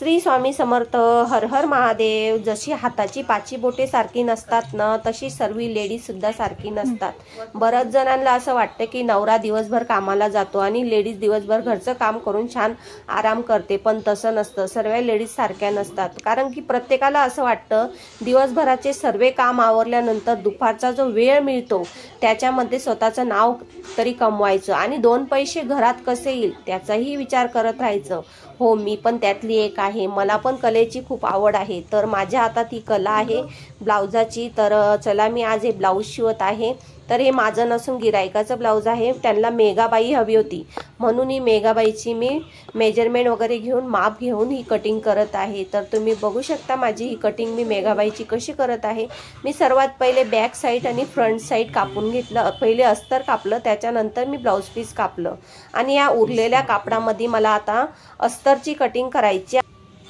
श्री स्वामी समर्थ. हर हर महादेव. जशी हाताची पाची बोटे सारखी नसतात ना, तशी सर्व लेडीज सुद्धा सारखी नसतात. बऱ्याच जणांना असं वाटतं की नवरा दिवसभर कामाला जातो आणि लेडीज दिवसभर घरचं काम करून छान आराम करते, पण तसं नसतं. सर्व लेडीज सारख्या नसतात. कारण की प्रत्येकाला असं वाटतं दिवसभराचे सर्व काम आवरल्यानंतर दुपारचा जो वेळ मिळतो त्याच्यामध्ये स्वतःचं नाव तरी कमवायचं आणि दोन पैसे घरात कसे येईल त्याचाही विचार करत राहायचं. हो, मी पण त्यातली एक आहे. मला पण कलेची खूप आवड आहे. तर माझ्या हातात ही कला आहे ब्लाउजाची. तर चला, मी आज हे ब्लाऊज शिवत आहे. तर हे माझं नसून गिरायकाचं ब्लाऊज आहे. त्यांना मेघाबाई हवी होती म्हणून ही मेघाबाईची मी मेजरमेंट वगैरे घेऊन माप घेऊन ही कटिंग करत आहे. तर तुम्ही बघू शकता माझी ही कटिंग मी मेघाबाईची कशी करत आहे. मी सर्वात पहिले बॅक साईड आणि फ्रंट साईड कापून घेतलं. पहिले अस्तर कापलं, त्याच्यानंतर मी ब्लाऊज पीस कापलं आणि या उरलेल्या कापडामध्ये मला आता अस्तरची कटिंग करायची.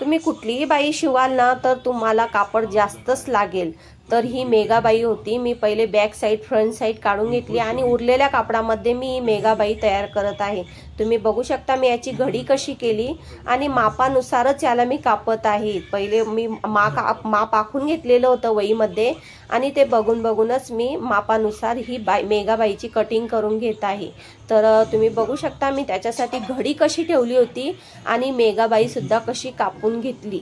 तुम्ही कुठलीही बाई शिवाल ना तर तुम्हाला कापड जास्तच लागेल. तर ही मेघाबाई होती. मी पहिले बॅक साईड फ्रंट साईड काढून घेतली आणि उरलेल्या कापडामध्ये मी मेघाबाई तयार करत आहे. तुम्ही बघू शकता मी याची घडी कशी केली आणि मापानुसारच याला मी कापत आहे. पहिले मी माप आखून घेतलेलं होतं वहीमध्ये आणि ते बघूनच मी मापानुसार ही मेघाबाईची कटिंग करून घेत आहे. तर तुम्ही बघू शकता मी त्याच्यासाठी घडी कशी ठेवली होती आणि मेघाबाई सुद्धा कशी कापून घेतली.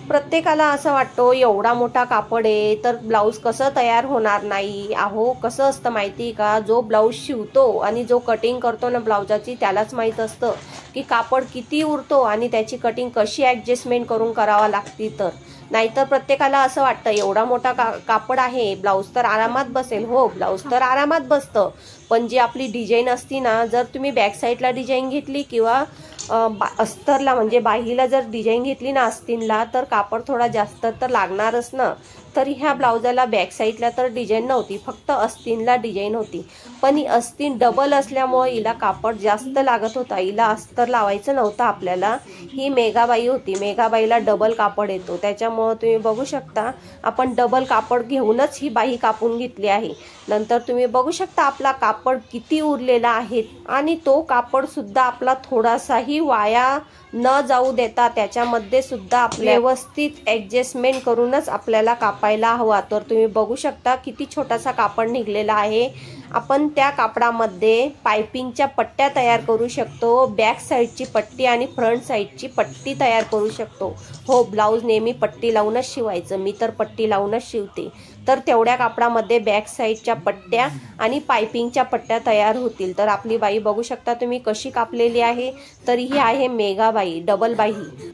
प्रत्येकाला असं वाटतं एवढा मोठा कापड आहे तर ब्लाऊज कसं तयार होणार नाही. अहो, कसं असतं माहिती का, जो ब्लाऊज शिवतो आणि जो कटिंग करतो ना ब्लाऊजाची त्यालाच माहीत असतं की कापड किती उरतो आणि त्याची कटिंग कशी ॲडजस्टमेंट करून करावा लागते. तर नाहीतर प्रत्येकाला असं वाटतं एवढा मोठा कापड आहे, ब्लाऊज तर आरामात बसेल. हो, ब्लाऊज तर आरामात बसतं, पण जी आपली डिझाईन असती ना, जर तुम्ही बॅक साईडला डिझाईन घेतली किंवा अस्तरला म्हणजे बाहीला जर डिझाईन घेतली ना आस्तीनला, तर कापड थोडा जास्त तर लागणारच ना. तर ह्या ब्लाऊजाला बॅक साईडला तर डिझाईन नव्हती, फक्त अस्तीनला डिझाईन होती. पण ही अस्तीन डबल असल्यामुळे हिला कापड जास्त लागत होता. हिला अस्तर लावायचं नव्हतं आपल्याला. ही मेघाबाई होती, मेघाबाईला डबल कापड येतो. त्याच्यामुळं तुम्ही बघू शकता आपण डबल कापड घेऊनच ही बाही कापून घेतली आहे. नंतर तुम्ही बघू शकता आपला कापड किती उरलेला आहे आणि तो कापड सुद्धा आपला थोडासाही वाया न जाऊ देता त्याच्यामध्ये सुद्धा आपल्या व्यवस्थित ॲडजस्टमेंट करूनच आपल्याला कापायला हवा. तर तुम्ही बघू शकता किती छोटासा कापड निघलेला आहे. आपण त्या कापडामध्ये पायपिंगच्या पट्ट्या तयार करू शकतो. बॅक साईडची पट्टी आणि फ्रंट साईडची पट्टी तयार करू शकतो. हो, ब्लाऊज नेहमी पट्टी लावूनच शिवायचं. मी तर पट्टी लावूनच शिवते. तर तेवढ्या कापडामध्ये बॅक साईडच्या पट्ट्या आणि पायपिंगच्या पट्ट्या तयार होतील. तर आपली बाई बघू शकता तुम्ही कशी कापलेली आहे. तर ही आहे मेघाबाई डबल बाही.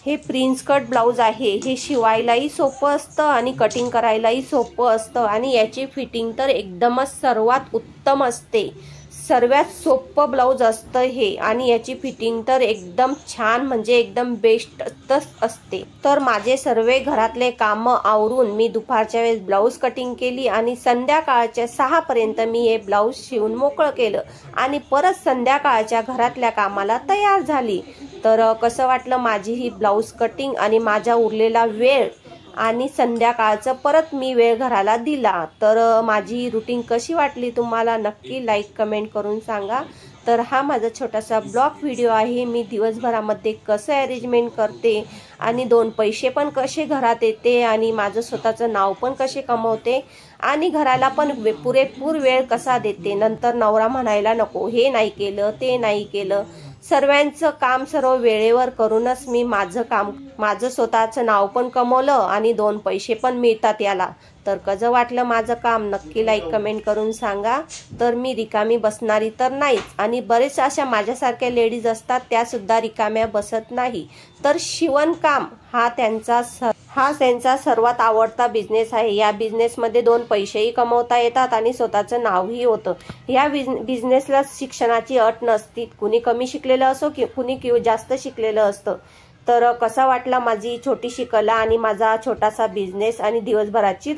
हे प्रिन्स कट ब्लाऊज आहे. हे शिवायलाही सोपं असतं आणि कटिंग करायलाही सोपं असतं आणि याची फिटिंग तर एकदमच सर्वात उत्तम असते. सर्वात सोपं ब्लाऊज असतं हे आणि याची फिटिंग तर एकदम छान म्हणजे एकदम बेस्टच असते. तर माझे सर्व घरातले कामं आवरून मी दुपारच्या वेळेस ब्लाऊज कटिंग केली आणि संध्याकाळच्या 6 पर्यंत मी हे ब्लाऊज शिवून मोकळं केलं आणि परत संध्याकाळच्या घरातल्या कामाला तयार झाली. तर कसं वाटलं माझी ही ब्लाऊज कटिंग आणि माझा उरलेला वेळ आणि संध्याकाळचं परत मी वेळ घराला दिला. तर माझी रुटीन कशी वाटली तुम्हाला नक्की लाईक कमेंट करून सांगा. तर हा माझा छोटासा ब्लॉग व्हिडिओ आहे. मी दिवसभरामध्ये कसं अरेंजमेंट करते आणि 2 पैसे पण कसे घरात येते आणि माझं स्वतःचं नाव पण कसे कमवते आणि घराला पण पुरेपूर वेळ कसा देते. नंतर नवरा म्हणायला नको हे नाही केलं ते नाही केलं. सर्वांचं काम सर्व वेळेवर करूनच मी माझं स्वतःचं नाव पण कमवलं आणि 2 पैसे पण मिळतात याला. तर कसं वाटलं माझं काम नक्की लाईक कमेंट करून सांगा. तर मी रिकामी बसणारी तर नाहीच आणि बरेच अशा माझ्यासारख्या लेडीज असतात त्या सुद्धा रिकाम्या बसत नाही. तर शिवणकाम हा त्यांचा सर्वात आवडता बिझनेस आहे. या बिझनेसमध्ये 2 पैसेही कमवता येतात आणि स्वतःचं नावही होतं. या बिझनेसला शिक्षणाची अट नसती. कुणी कमी शिकलेलं असो की कुणी जास्त शिकलेलं असतं. तर कसा वाटला माझी छोटीशी कला आणि माझा छोटासा बिझनेस आणि दिवसभराची